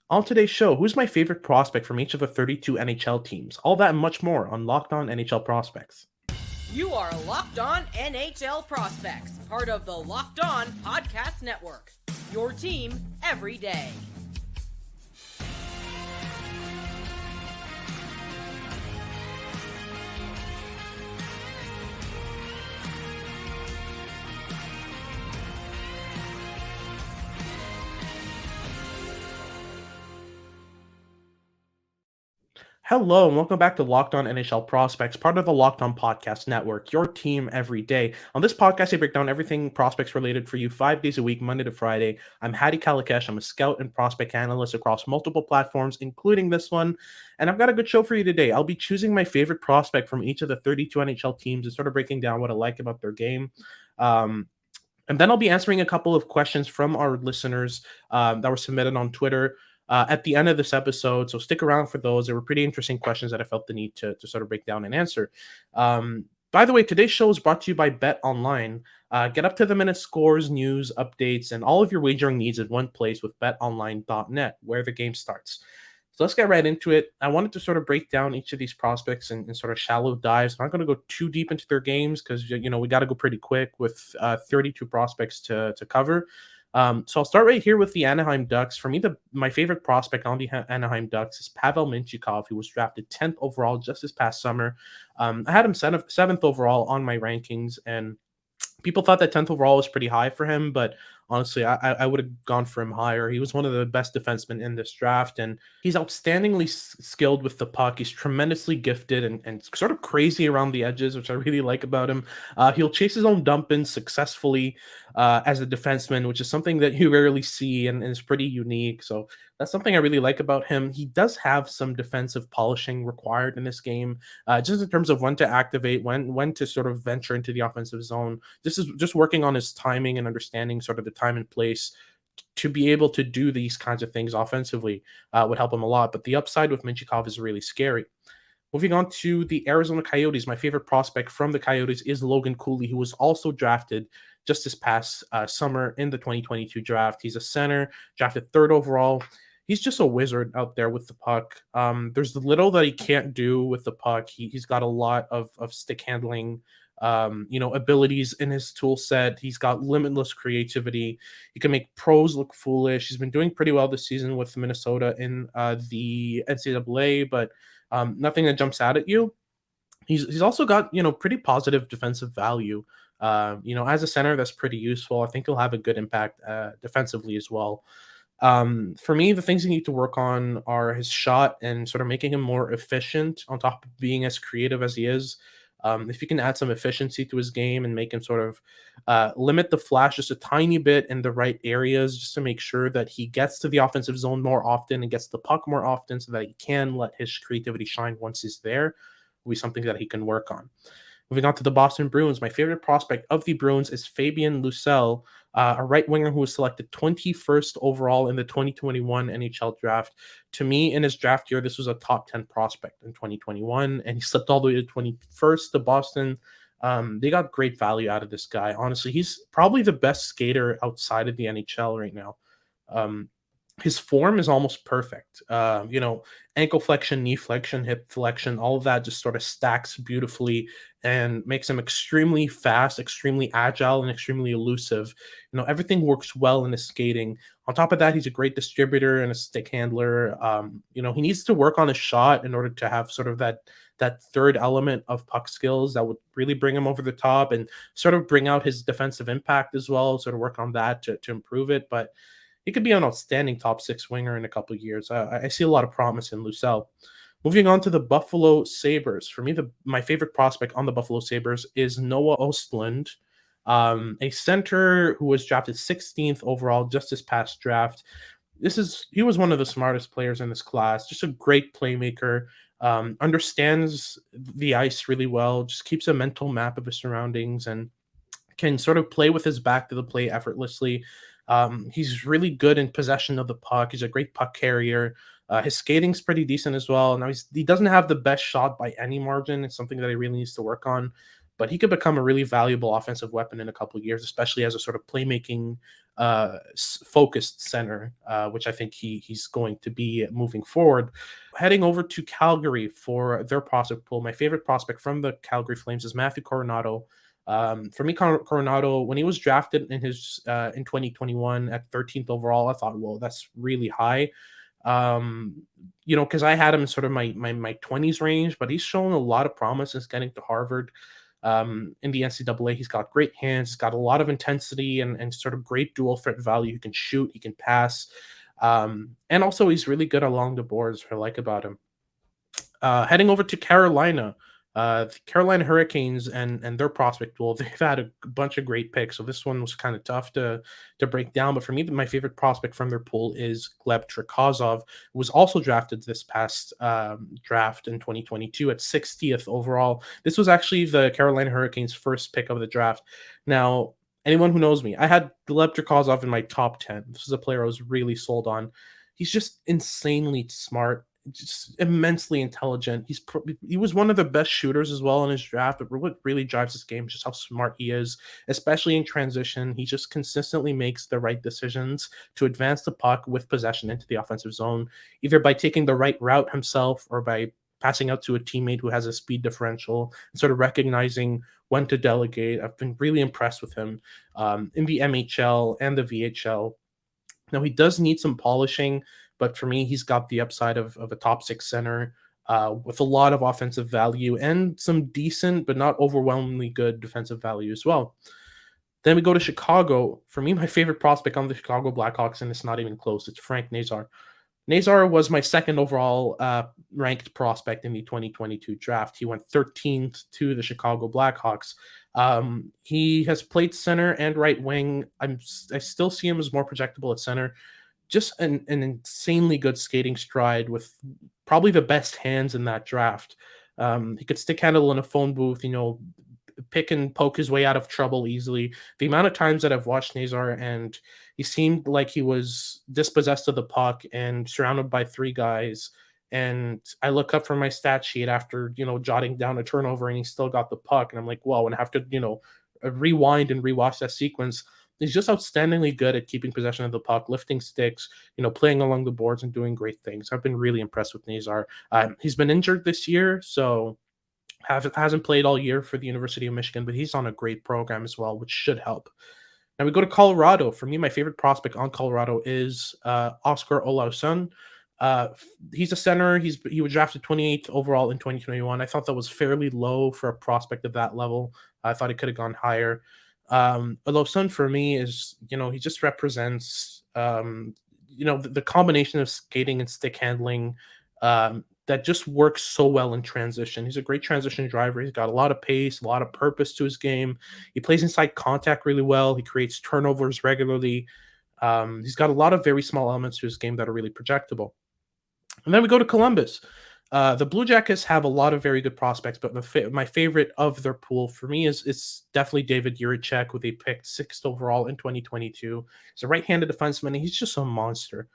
On today's show, who's my favorite prospect from each of the 32 NHL teams? All that and much more on Locked On NHL Prospects. You are Locked On NHL Prospects, part of the Locked On Podcast Network. Your team every day. Hello, and welcome back to Locked On NHL Prospects, part of the Locked On Podcast Network, your team every day. On this podcast, I break down everything prospects related for you 5 days a week, Monday to Friday. I'm Hadi Kalikesh. I'm a scout and prospect analyst across multiple platforms, including this one. And I've got a good show for you today. I'll be choosing my favorite prospect from each of the 32 NHL teams and sort of breaking down what I like about their game. And then I'll be answering a couple of questions from our listeners that were submitted on Twitter at the end of this episode. So stick around for those. They were pretty interesting questions that I felt the need to sort of break down and answer. By the way, today's show is brought to you by Bet Online. Get up to the minute scores, news, updates, and all of your wagering needs in one place with betonline.net, where the game starts. So let's get right into it. I wanted to sort of break down each of these prospects in sort of shallow dives. I'm not going to go too deep into their games because we got to go pretty quick with 32 prospects to cover. So I'll start right here with the Anaheim Ducks. For me, my favorite prospect on the Anaheim Ducks is Pavel Mintyukov, who was drafted 10th overall just this past summer. I had him 7th overall on my rankings, and people thought that 10th overall was pretty high for him, but honestly, I would have gone for him higher. He was one of the best defensemen in this draft, and he's outstandingly skilled with the puck. He's tremendously gifted and sort of crazy around the edges, which I really like about him. He'll chase his own dump-ins successfully as a defenseman, which is something that you rarely see and is pretty unique. So that's something I really like about him. He does have some defensive polishing required in this game, just in terms of when to activate, when to sort of venture into the offensive zone. This is just working on his timing and understanding sort of the time and place to be able to do these kinds of things offensively would help him a lot. But the upside with Minchikov is really scary. Moving on to the Arizona Coyotes, my favorite prospect from the Coyotes is Logan Cooley, who was also drafted just this past summer in the 2022 draft. He's a center, drafted 3rd overall. He's just a wizard out there with the puck. There's little that he can't do with the puck. He's got a lot of stick handling, abilities in his tool set. He's got limitless creativity. He can make pros look foolish. He's been doing pretty well this season with Minnesota in the NCAA, but nothing that jumps out at you. He's also got pretty positive defensive value. As a center, that's pretty useful. I think he'll have a good impact defensively as well. For me, the things you need to work on are his shot and sort of making him more efficient on top of being as creative as he is. If you can add some efficiency to his game and make him sort of limit the flash just a tiny bit in the right areas, just to make sure that he gets to the offensive zone more often and gets the puck more often so that he can let his creativity shine once he's there, will be something that he can work on. Moving on to the Boston Bruins, my favorite prospect of the Bruins is Fabian Lucel, a right winger who was selected 21st overall in the 2021 NHL draft. To me, in his draft year, this was a top 10 prospect in 2021, and he slipped all the way to 21st to Boston. They got great value out of this guy. Honestly, he's probably the best skater outside of the NHL right now. His form is almost perfect. Ankle flexion, knee flexion, hip flexion, all of that just sort of stacks beautifully and makes him extremely fast, extremely agile, and extremely elusive. Everything works well in his skating. On top of that, he's a great distributor and a stick handler. He needs to work on his shot in order to have sort of that third element of puck skills that would really bring him over the top and sort of bring out his defensive impact as well, sort of work on that to improve it. But he could be an outstanding top 6 winger in a couple of years. I see a lot of promise in Lucel. Moving on to the Buffalo Sabres. For me, my favorite prospect on the Buffalo Sabres is Noah Ostlund, a center who was drafted 16th overall just this past draft. He was one of the smartest players in this class, just a great playmaker, understands the ice really well, just keeps a mental map of his surroundings and can sort of play with his back to the play effortlessly. He's really good in possession of the puck. He's a great puck carrier. His skating's pretty decent as well. Now he doesn't have the best shot by any margin. It's something that he really needs to work on. but he could become a really valuable offensive weapon in a couple of years, especially as a sort of playmaking focused center, which I think he's going to be moving forward. Heading over to Calgary for their prospect pool, my favorite prospect from the Calgary Flames is Matthew Coronado. For me, Coronado, when he was drafted in 2021 at 13th overall, I thought, well, that's really high. Because I had him in sort of my 20s range, but he's shown a lot of promise since getting to Harvard. In the NCAA, he's got great hands, he's got a lot of intensity and sort of great dual threat value. He can shoot, he can pass, and also he's really good along the boards. What I like about him. Heading over to Carolina, the Carolina Hurricanes and their prospect pool, they've had a bunch of great picks. So this one was kind of tough to break down. But for me, my favorite prospect from their pool is Gleb Trikozov, who was also drafted this past draft in 2022 at 60th overall. This was actually the Carolina Hurricanes' first pick of the draft. Now, anyone who knows me, I had Gleb Trikozov in my top 10. This is a player I was really sold on. He's just insanely smart, just immensely intelligent. He was one of the best shooters as well in his draft, but what really drives his game is just how smart he is, especially in transition. He just consistently makes the right decisions to advance the puck with possession into the offensive zone, either by taking the right route himself or by passing out to a teammate who has a speed differential and sort of recognizing when to delegate. I've been really impressed with him in the MHL and the VHL. Now, he does need some polishing, but for me, he's got the upside of a top six center with a lot of offensive value and some decent, but not overwhelmingly good defensive value as well. Then we go to Chicago. For me, my favorite prospect on the Chicago Blackhawks, and it's not even close, it's Frank Nazar. Nazar was my second overall ranked prospect in the 2022 draft. He went 13th to the Chicago Blackhawks. He has played center and right wing. I still see him as more projectable at center. Just an insanely good skating stride with probably the best hands in that draft. He could stick handle in a phone booth, pick and poke his way out of trouble easily. The amount of times that I've watched Nazar and he seemed like he was dispossessed of the puck and surrounded by three guys. And I look up from my stat sheet after, jotting down a turnover and he still got the puck. And I'm like, whoa, and I have to, rewind and rewatch that sequence. He's just outstandingly good at keeping possession of the puck, lifting sticks, playing along the boards and doing great things. I've been really impressed with Nazar. He's been injured this year, so hasn't played all year for the University of Michigan, but he's on a great program as well, which should help. Now we go to Colorado. For me, my favorite prospect on Colorado is Oscar Olausson. He's a center. He was drafted 28th overall in 2021. I thought that was fairly low for a prospect of that level. I thought he could have gone higher. Olausson for me is, he just represents, the combination of skating and stick handling that just works so well in transition. He's a great transition driver. He's got a lot of pace, a lot of purpose to his game. He plays inside contact really well. He creates turnovers regularly. He's got a lot of very small elements to his game that are really projectable. And then we go to Columbus. The Blue Jackets have a lot of very good prospects, but my favorite of their pool for me is definitely David Jiricek, who they picked 6th overall in 2022. He's a right-handed defenseman, and he's just a monster.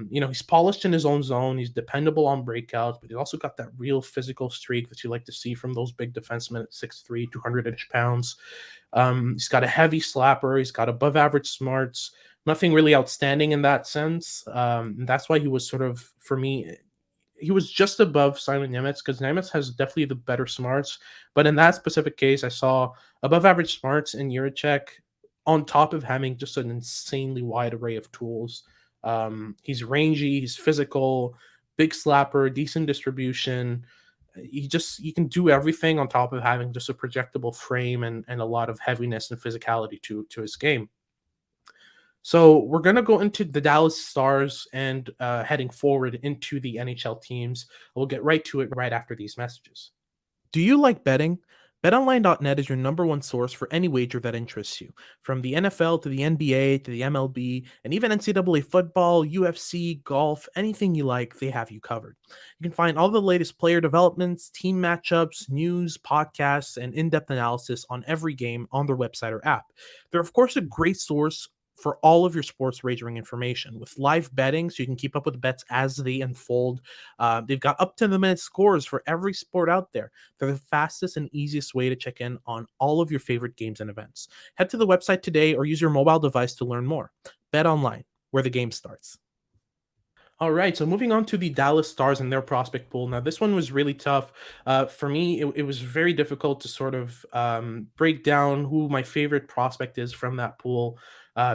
He's polished in his own zone. He's dependable on breakouts, but he's also got that real physical streak that you like to see from those big defensemen at 6'3", 200-ish pounds. He's got a heavy slapper. He's got above-average smarts. Nothing really outstanding in that sense. And that's why he was sort of, for me, he was just above Simon Nemec because Nemec has definitely the better smarts. But in that specific case, I saw above average smarts in Jiricek on top of having just an insanely wide array of tools. He's rangy, he's physical, big slapper, decent distribution. He can do everything on top of having just a projectable frame and a lot of heaviness and physicality to his game. So we're going to go into the Dallas Stars and heading forward into the NHL teams. We'll get right to it right after these messages. Do you like betting? BetOnline.net is your number one source for any wager that interests you. From the NFL to the NBA to the MLB and even NCAA football, UFC, golf, anything you like, they have you covered. You can find all the latest player developments, team matchups, news, podcasts, and in-depth analysis on every game on their website or app. They're, of course, a great source for all of your sports wagering information. With live betting, so you can keep up with the bets as they unfold. They've got up to the minute scores for every sport out there. They're the fastest and easiest way to check in on all of your favorite games and events. Head to the website today or use your mobile device to learn more. Bet online, where the game starts. All right, so moving on to the Dallas Stars and their prospect pool. Now, this one was really tough. For me, it was very difficult to sort of break down who my favorite prospect is from that pool.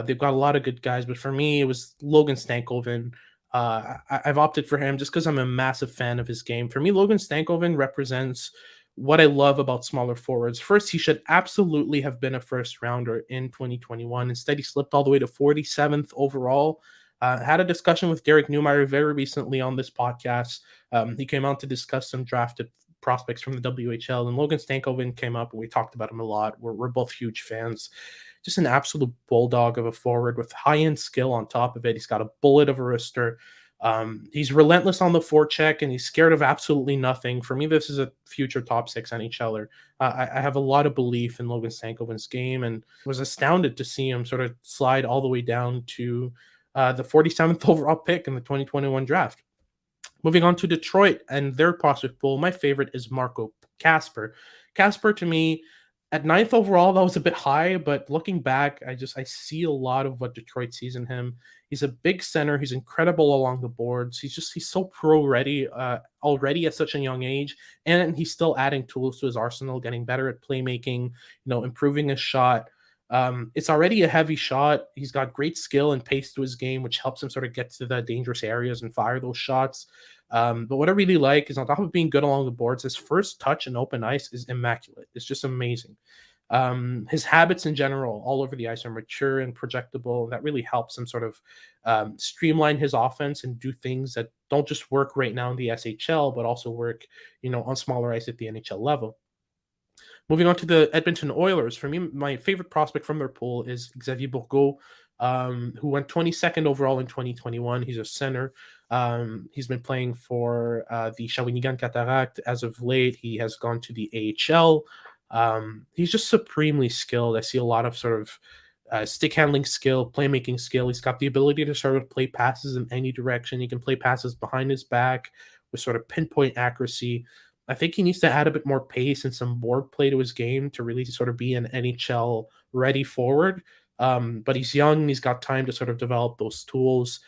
They've got a lot of good guys, but for me, it was Logan Stankoven. I've opted for him just because I'm a massive fan of his game. For me, Logan Stankoven represents what I love about smaller forwards. First, he should absolutely have been a first rounder in 2021. Instead, he slipped all the way to 47th overall. Had a discussion with Derek Newmeyer very recently on this podcast. He came out to discuss some drafted prospects from the WHL, and Logan Stankoven came up, and we talked about him a lot. We're both huge fans. Just an absolute bulldog of a forward with high-end skill on top of it. He's got a bullet of a wrister. He's relentless on the forecheck, and he's scared of absolutely nothing. For me, this is a future top 6 NHLer. I have a lot of belief in Logan Stankoven's game, and was astounded to see him sort of slide all the way down to the 47th overall pick in the 2021 draft. Moving on to Detroit and their prospect pool, my favorite is Marco Casper. Casper, to me, at 9th overall, that was a bit high, but looking back, I see a lot of what Detroit sees in him. He's a big center. He's incredible along the boards. He's so pro ready already at such a young age, and he's still adding tools to his arsenal, getting better at playmaking, improving his shot. It's already a heavy shot. He's got great skill and pace to his game, which helps him sort of get to the dangerous areas and fire those shots. But what I really like is, on top of being good along the boards, his first touch in open ice is immaculate. It's just amazing. His habits in general all over the ice are mature and projectable. That really helps him sort of streamline his offense and do things that don't just work right now in the SHL, but also work, on smaller ice at the NHL level. Moving on to the Edmonton Oilers, for me, my favorite prospect from their pool is Xavier Bourgault, who went 22nd overall in 2021. He's a center. He's been playing for the Shawinigan Cataract as of late. He has gone to the AHL. He's just supremely skilled. I see a lot of sort of stick handling skill, playmaking skill. He's got the ability to sort of play passes in any direction. He can play passes behind his back with sort of pinpoint accuracy. I think he needs to add a bit more pace and some board play to his game to really sort of be an NHL ready forward. But he's young. He's got time to sort of develop those tools.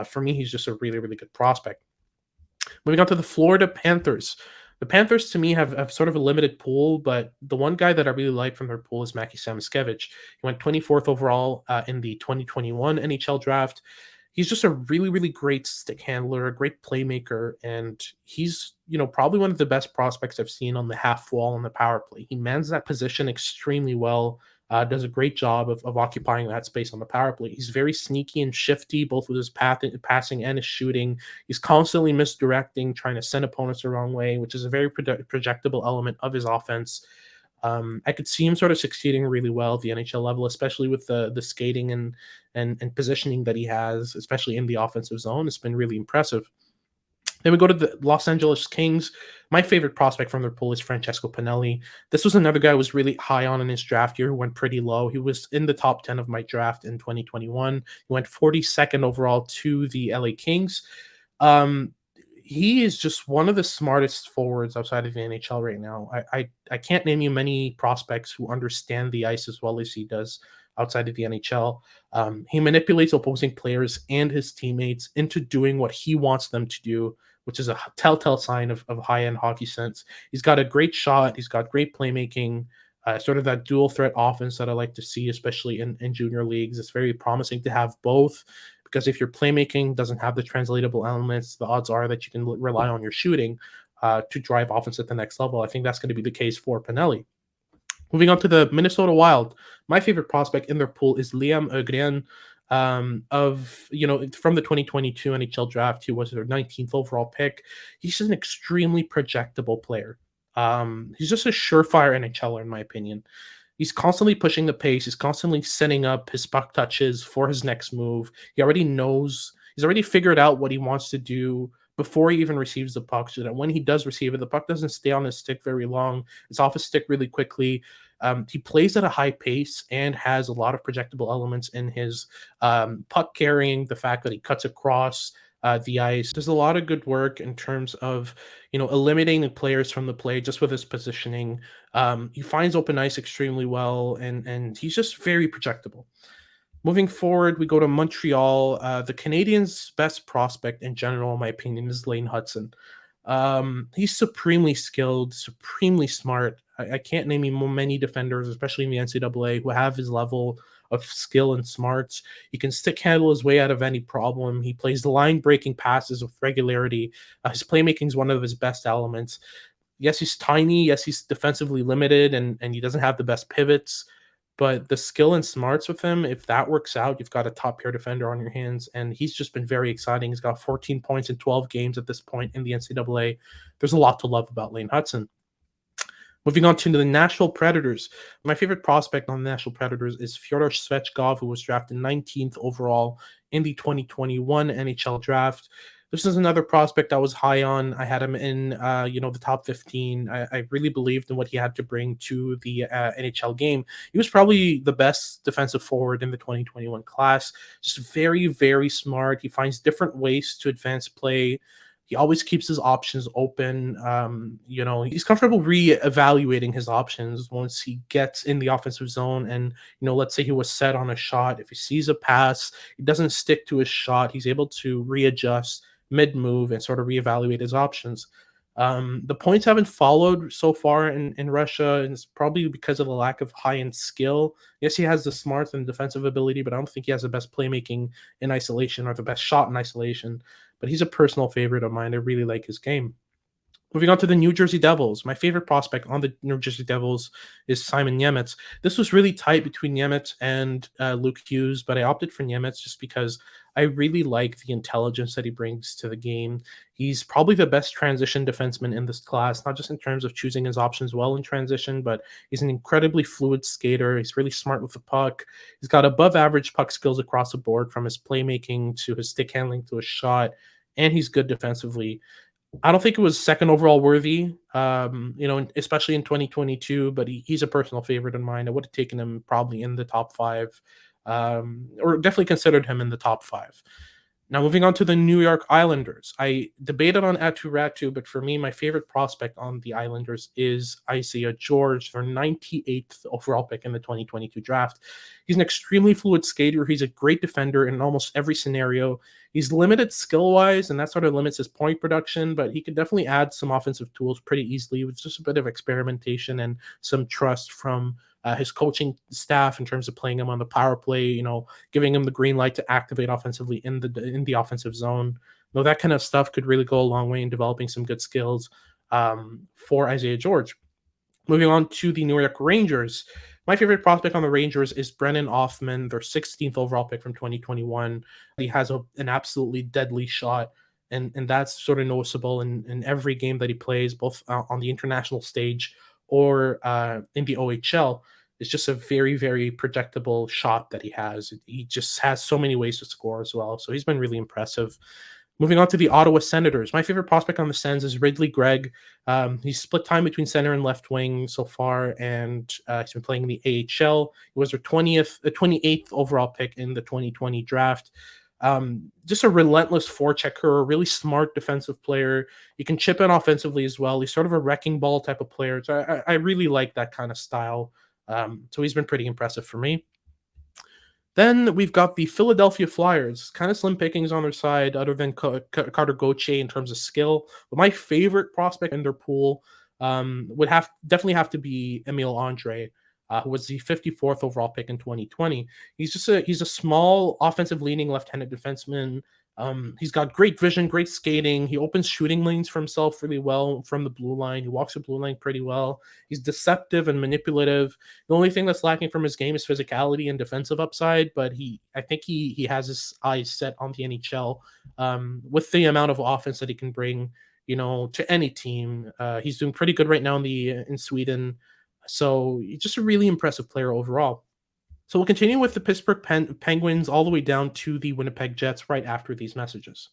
For me, he's just a really, really good prospect. Moving on to the Florida Panthers. The Panthers, to me, have sort of a limited pool, but the one guy that I really like from their pool is Mackie Samoskevich. He went 24th overall in the 2021 NHL draft. He's just a really, really great stick handler, a great playmaker, and he's, probably one of the best prospects I've seen on the half wall on the power play. He mans that position extremely well, does a great job of occupying that space on the power play. He's very sneaky and shifty, both with his passing and his shooting. He's constantly misdirecting, trying to send opponents the wrong way, which is a very projectable element of his offense. I could see him sort of succeeding really well at the NHL level, especially with the skating and positioning that he has, especially in the offensive zone. It's been really impressive. Then we go to the Los Angeles Kings. My favorite prospect from their pool is Francesco Pinelli. This was another guy I was really high on in his draft year, who went pretty low. He was in the top 10 of my draft in 2021. He went 42nd overall to the LA Kings. He is just one of the smartest forwards outside of the NHL right now. I can't name you many prospects who understand the ice as well as he does outside of the NHL. He manipulates opposing players and his teammates into doing what he wants them to do, which is a telltale sign of high-end hockey sense. He's got a great shot. He's got great playmaking, sort of that dual threat offense that I like to see, especially in junior leagues. It's very promising to have both, because if your playmaking doesn't have the translatable elements, the odds are that you can rely on your shooting to drive offense at the next level. I think that's going to be the case for Pinelli. Moving on to the Minnesota Wild, my favorite prospect in their pool is Liam Ögren. From the 2022 NHL draft, he was their 19th overall pick. He's an extremely projectable player. He's just a surefire NHLer, in my opinion. He's constantly pushing the pace. He's constantly setting up his puck touches for his next move. He's already figured out what he wants to do before he even receives the puck, so that when he does receive it, the puck doesn't stay on his stick very long. It's off his stick really quickly. He plays at a high pace and has a lot of projectable elements in his puck carrying, the fact that he cuts across the ice. There's a lot of good work in terms of, eliminating players from the play just with his positioning. He finds open ice extremely well, and he's just very projectable. Moving forward, we go to Montreal. The Canadiens' best prospect in general, in my opinion, is Lane Hudson. He's supremely skilled, supremely smart. I can't name you many defenders, especially in the NCAA, who have his level of skill and smarts. He can stick handle his way out of any problem. He plays the line breaking passes with regularity. His playmaking is one of his best elements. Yes, he's tiny. Yes, he's defensively limited, and he doesn't have the best pivots. But the skill and smarts with him, if that works out, you've got a top pair defender on your hands. And he's just been very exciting. He's got 14 points in 12 games at this point in the NCAA. There's a lot to love about Lane Hudson. Moving on to the Nashville Predators. My favorite prospect on the Nashville Predators is Fyodor Svechkov, who was drafted 19th overall in the 2021 NHL draft. This is another prospect I was high on. I had him in, the top 15. I really believed in what he had to bring to the NHL game. He was probably the best defensive forward in the 2021 class. Just very, very smart. He finds different ways to advance play. He always keeps his options open. He's comfortable re-evaluating his options once he gets in the offensive zone. And, let's say he was set on a shot. If he sees a pass, he doesn't stick to his shot. He's able to readjust mid-move and sort of reevaluate his options. The points haven't followed so far in Russia, and it's probably because of the lack of high-end skill. Yes, he has the smarts and defensive ability, but I don't think he has the best playmaking in isolation or the best shot in isolation. But he's a personal favorite of mine. I really like his game. Moving on to the New Jersey Devils. My favorite prospect on the New Jersey Devils is Simon Nemec. This was really tight between Nemec and Luke Hughes, but I opted for Nemec just because I really like the intelligence that he brings to the game. He's probably the best transition defenseman in this class, not just in terms of choosing his options well in transition, but he's an incredibly fluid skater. He's really smart with the puck. He's got above average puck skills across the board, from his playmaking to his stick handling to his shot, and he's good defensively. I don't think it was second overall worthy, especially in 2022, but he's a personal favorite of mine. I would have taken him probably in the top five, or definitely considered him in the top five. Now, moving on to the New York Islanders. I debated on Atu Ratu, but for me, my favorite prospect on the Islanders is Isaiah George, their 98th overall pick in the 2022 draft. He's an extremely fluid skater. He's a great defender in almost every scenario. He's limited skill-wise, and that sort of limits his point production, but he could definitely add some offensive tools pretty easily with just a bit of experimentation and some trust from his coaching staff in terms of playing him on the power play, giving him the green light to activate offensively in the offensive zone. That kind of stuff could really go a long way in developing some good skills for Isaiah George. Moving on to the New York Rangers. My favorite prospect on the Rangers is Brennan Othmann, their 16th overall pick from 2021. He has an absolutely deadly shot, and that's sort of noticeable in every game that he plays, both on the international stage or in the OHL. It's just a very, very projectable shot that he has. He just has so many ways to score as well. So he's been really impressive. Moving on to the Ottawa Senators. My favorite prospect on the Sens is Ridley Gregg. He's split time between center and left wing so far, and he's been playing in the AHL. He was their 28th overall pick in the 2020 draft. Just a relentless forechecker, a really smart defensive player. He can chip in offensively as well. He's sort of a wrecking ball type of player. So I really like that kind of style. So he's been pretty impressive for me. Then we've got the Philadelphia Flyers. Kind of slim pickings on their side, other than Carter Gauthier in terms of skill. But my favorite prospect in their pool would definitely have to be Emile Andre, who was the 54th overall pick in 2020. He's a small offensive leaning left-handed defenseman. He's got great vision, great skating. He opens shooting lanes for himself really well from the blue line. He walks the blue line pretty well. He's deceptive and manipulative. The only thing that's lacking from his game is physicality and defensive upside, but I think he has his eyes set on the NHL with the amount of offense that he can bring, to any team. He's doing pretty good right now in Sweden. So he's just a really impressive player overall. So we'll continue with the Pittsburgh Penguins all the way down to the Winnipeg Jets right after these messages.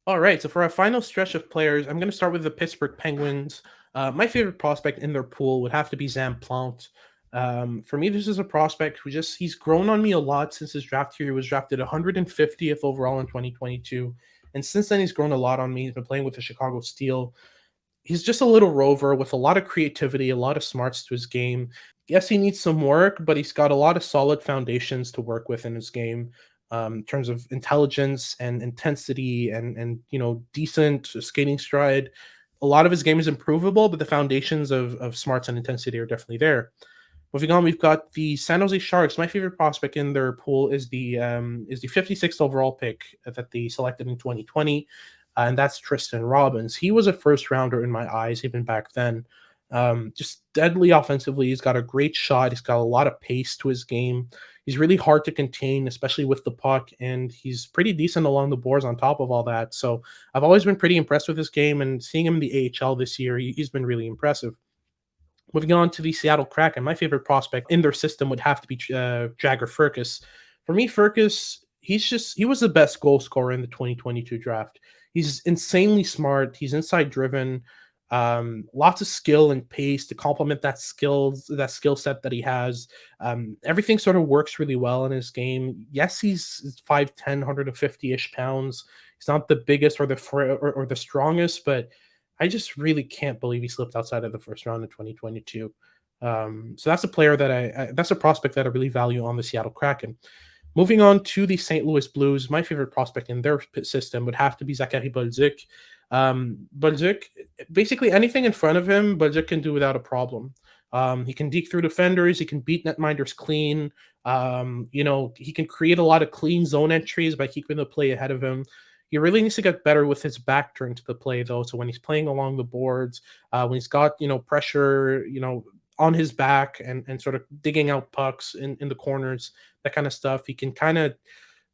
All right, so for our final stretch of players, I'm going to start with the Pittsburgh Penguins. My favorite prospect in their pool would have to be Zam Plante. For me, this is a prospect who he's grown on me a lot since his draft year. He was drafted 150th overall in 2022. And since then, he's grown a lot on me. He's been playing with the Chicago Steel. He's just a little rover with a lot of creativity, a lot of smarts to his game. Yes, he needs some work, but he's got a lot of solid foundations to work with in his game, in terms of intelligence and intensity and decent skating stride. A lot of his game is improvable, but the foundations of smarts and intensity are definitely there. Moving on, we've got the San Jose Sharks. My favorite prospect in their pool is the 56th overall pick that they selected in 2020, and that's Tristan Robbins. He was a first rounder in my eyes even back then. Just deadly offensively. He's got a great shot. He's got a lot of pace to his game. He's really hard to contain, especially with the puck, and he's pretty decent along the boards on top of all that. So I've always been pretty impressed with his game, and seeing him in the AHL this year, he's been really impressive. Moving on to the Seattle Kraken, my favorite prospect in their system would have to be Jagger Firkus. For me, Firkus, he was the best goal scorer in the 2022 draft. He's insanely smart. He's inside driven. Lots of skill and pace to complement that skill set that he has. Everything sort of works really well in his game. Yes, he's 5'10", 150-ish pounds. He's not the biggest or the strongest, but I just really can't believe he slipped outside of the first round in 2022. So that's a player that's a prospect that I really value on the Seattle Kraken. Moving on to the St. Louis Blues, my favorite prospect in their system would have to be Zachary Bolduc. Bolduc, basically anything in front of him, Bolduc can do without a problem. He can deke through defenders. He can beat netminders clean. He can create a lot of clean zone entries by keeping the play ahead of him. He really needs to get better with his back turned to the play, though. So when he's playing along the boards, when he's got pressure, on his back and sort of digging out pucks in the corners, that kind of stuff, he can kind of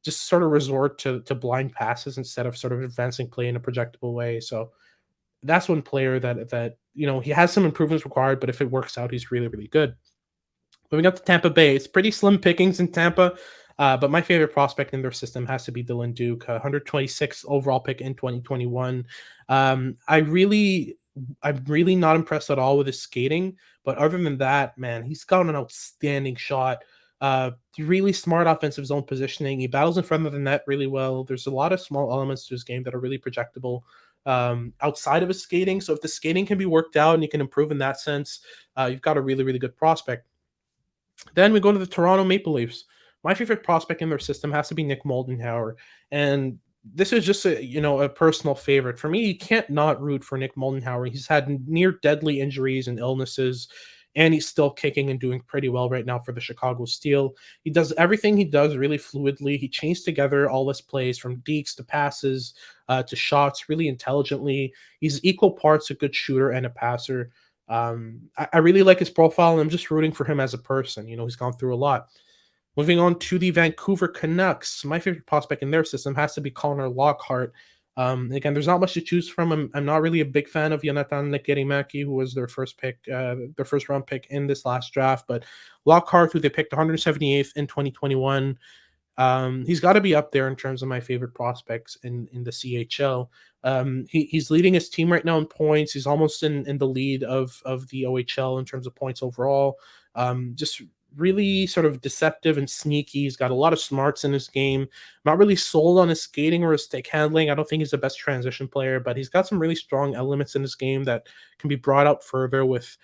just sort of resort to blind passes instead of sort of advancing play in a projectable way. So that's one player that he has some improvements required, but if it works out, he's really, really good. Moving up to Tampa Bay, it's pretty slim pickings in Tampa. But my favorite prospect in their system has to be Dylan Duke, 126th overall pick in 2021. I'm really not impressed at all with his skating, but other than that, man, he's got an outstanding shot. Really smart offensive zone positioning. He battles in front of the net really well. There's a lot of small elements to his game that are really projectable outside of his skating. So if the skating can be worked out and you can improve in that sense, you've got a really, really good prospect. Then we go to the Toronto Maple Leafs. My favorite prospect in their system has to be Nick Moldenhauer, and this is just a personal favorite for me. You can't not root for Nick Moldenhauer. He's had near deadly injuries and illnesses, and he's still kicking and doing pretty well right now for the Chicago Steel. He does everything he does really fluidly. He chains together all his plays from dekes to passes to shots really intelligently. He's equal parts a good shooter and a passer. I really like his profile, and I'm just rooting for him as a person. He's gone through a lot. Moving on to the Vancouver Canucks, my favorite prospect in their system has to be Connor Lockhart. Again, there's not much to choose from. I'm not really a big fan of Jonathan Lekkerimäki, who was their first round pick in this last draft. But Lockhart, who they picked 178th in 2021, he's got to be up there in terms of my favorite prospects in the CHL. He's leading his team right now in points. He's almost in the lead of the OHL in terms of points overall. Just really sort of deceptive and sneaky. He's got a lot of smarts in his game. Not really sold on his skating or his stick handling. I don't think he's the best transition player, but he's got some really strong elements in his game that can be brought out further with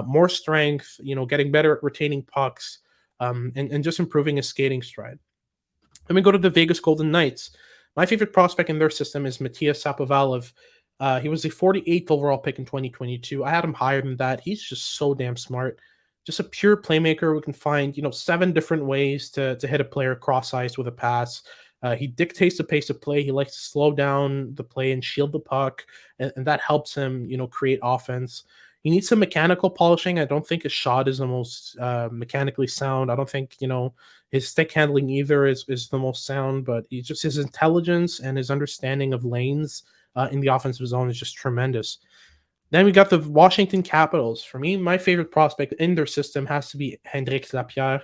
more strength, getting better at retaining pucks, and just improving his skating stride. Then we go to the Vegas Golden Knights. My favorite prospect in their system is Matthias Sapovalov. He was the 48th overall pick in 2022. I had him higher than that. He's just so damn smart. Just a pure playmaker who can find, 7 different ways to hit a player cross ice with a pass. He dictates the pace of play. He likes to slow down the play and shield the puck, and that helps him, create offense. He needs some mechanical polishing. I don't think his shot is the most mechanically sound. I don't think, his stick handling either is the most sound, but his intelligence and his understanding of lanes in the offensive zone is just tremendous. Then we got the Washington Capitals. For me, my favorite prospect in their system has to be Hendrix Lapierre.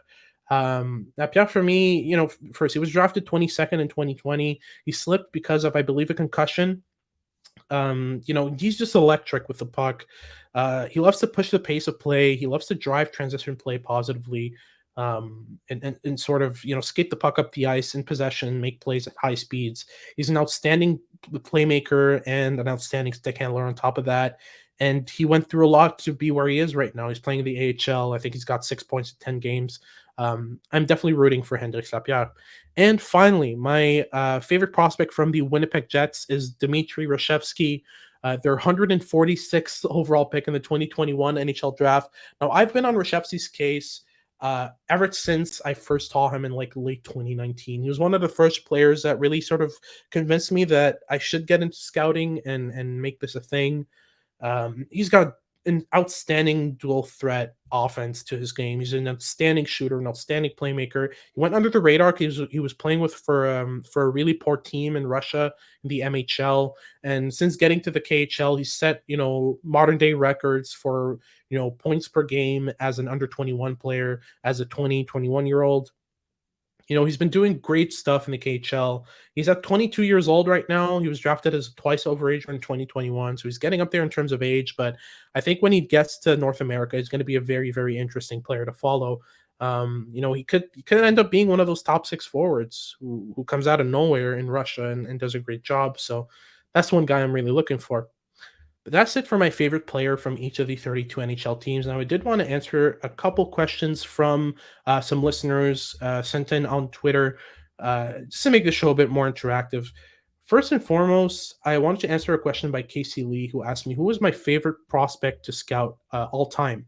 Lapierre, for me, first, he was drafted 22nd in 2020. He slipped because of, I believe, a concussion. He's just electric with the puck. He loves to push the pace of play. He loves to drive transition play positively, and sort of skate the puck up the ice in possession, make plays at high speeds. He's an outstanding playmaker and an outstanding stick handler on top of that. And he went through a lot to be where he is right now. He's playing in the AHL. I think he's got 6 points in 10 games. I'm definitely rooting for Hendrik Sapia. And finally, my favorite prospect from the Winnipeg Jets is Dmitry Rashevsky, their 146th overall pick in the 2021 NHL draft. Now, I've been on Rashevsky's case ever since I first saw him in like late 2019. He was one of the first players that really sort of convinced me that I should get into scouting and make this a thing. He's got an outstanding dual threat offense to his game. He's an outstanding shooter, an outstanding playmaker. He went under the radar. He was playing for a really poor team in Russia in the MHL, and since getting to the KHL, he's set modern day records for points per game as an under 21 player, as a 21 year old. He's been doing great stuff in the KHL. He's at 22 years old right now. He was drafted as twice overager in 2021, so he's getting up there in terms of age. But I think when he gets to North America, he's going to be a very, very interesting player to follow. He could end up being one of those top six forwards who comes out of nowhere in Russia and does a great job. So that's one guy I'm really looking for. But that's it for my favorite player from each of the 32 NHL teams. Now, I did want to answer a couple questions from some listeners sent in on Twitter, just to make the show a bit more interactive. First and foremost, I wanted to answer a question by Casey Lee, who asked me, who was my favorite prospect to scout all time?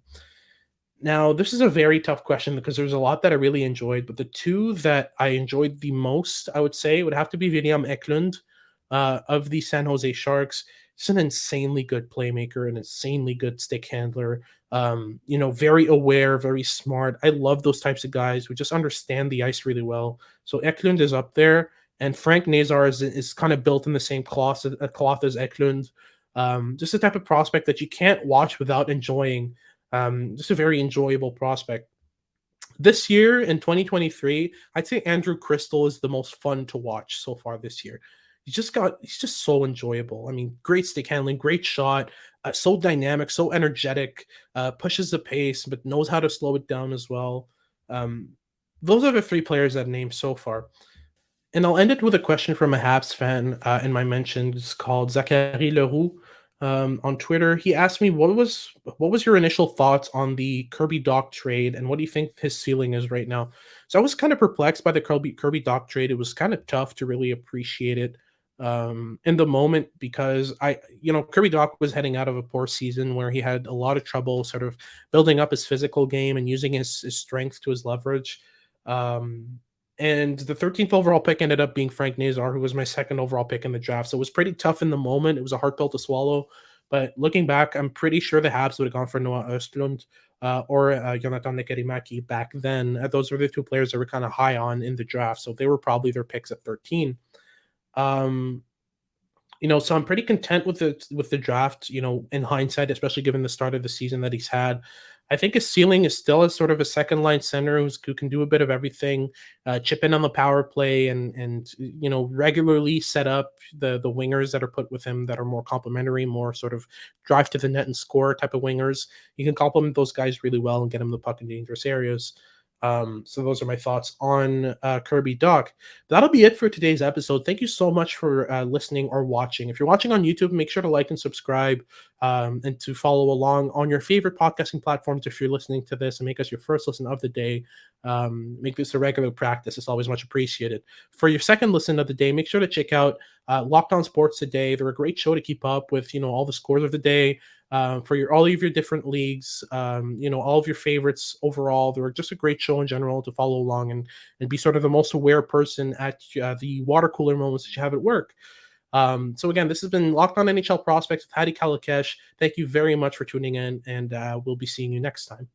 Now, this is a very tough question because there's a lot that I really enjoyed, but the two that I enjoyed the most, I would say, would have to be William Eklund of the San Jose Sharks. He's an insanely good playmaker, an insanely good stick handler. Very aware, very smart. I love those types of guys who just understand the ice really well. So Eklund is up there, and Frank Nazar is kind of built in the same cloth as Eklund. Just a type of prospect that you can't watch without enjoying. Just a very enjoyable prospect. This year in 2023, I'd say Andrew Crystal is the most fun to watch so far this year. He's just so enjoyable. I mean, great stick handling, great shot, so dynamic, so energetic, pushes the pace, but knows how to slow it down as well. Those are the three players I've named so far. And I'll end it with a question from a Habs fan in my mentions called Zachary Leroux on Twitter. He asked me, what was your initial thoughts on the Kirby Dach trade, and what do you think his ceiling is right now? So I was kind of perplexed by the Kirby Dach trade. It was kind of tough to really appreciate it in the moment because Kirby Dach was heading out of a poor season where he had a lot of trouble sort of building up his physical game and using his strength to his leverage. And the 13th overall pick ended up being Frank Nazar, who was my second overall pick in the draft. So it was pretty tough in the moment. It was a hard pill to swallow. But looking back, I'm pretty sure the Habs would have gone for Noah Östlund or Jonathan Lekkerimäki back then. Those were the two players that were kind of high on in the draft. So they were probably their picks at 13. So I'm pretty content with the draft, in hindsight, especially given the start of the season that he's had. I think his ceiling is still as sort of a second line center who can do a bit of everything, chip in on the power play and regularly set up the wingers that are put with him that are more complementary, more sort of drive to the net and score type of wingers. You can complement those guys really well and get him the puck in dangerous areas. So those are my thoughts on Kirby Dach. That'll be it for today's episode. Thank you so much for listening or watching. If you're watching on YouTube, make sure to like and subscribe and to follow along on your favorite podcasting platforms if you're listening to this, and make us your first listen of the day. Make this a regular practice. It's always much appreciated. For your second listen of the day, make sure to check out Locked On Sports Today. They're a great show to keep up with, all the scores of the day. For all of your different leagues, all of your favorites overall. They're just a great show in general to follow along and be sort of the most aware person at the water cooler moments that you have at work. So again, this has been Locked On NHL Prospects with Hadi Kalakesh. Thank you very much for tuning in, and we'll be seeing you next time.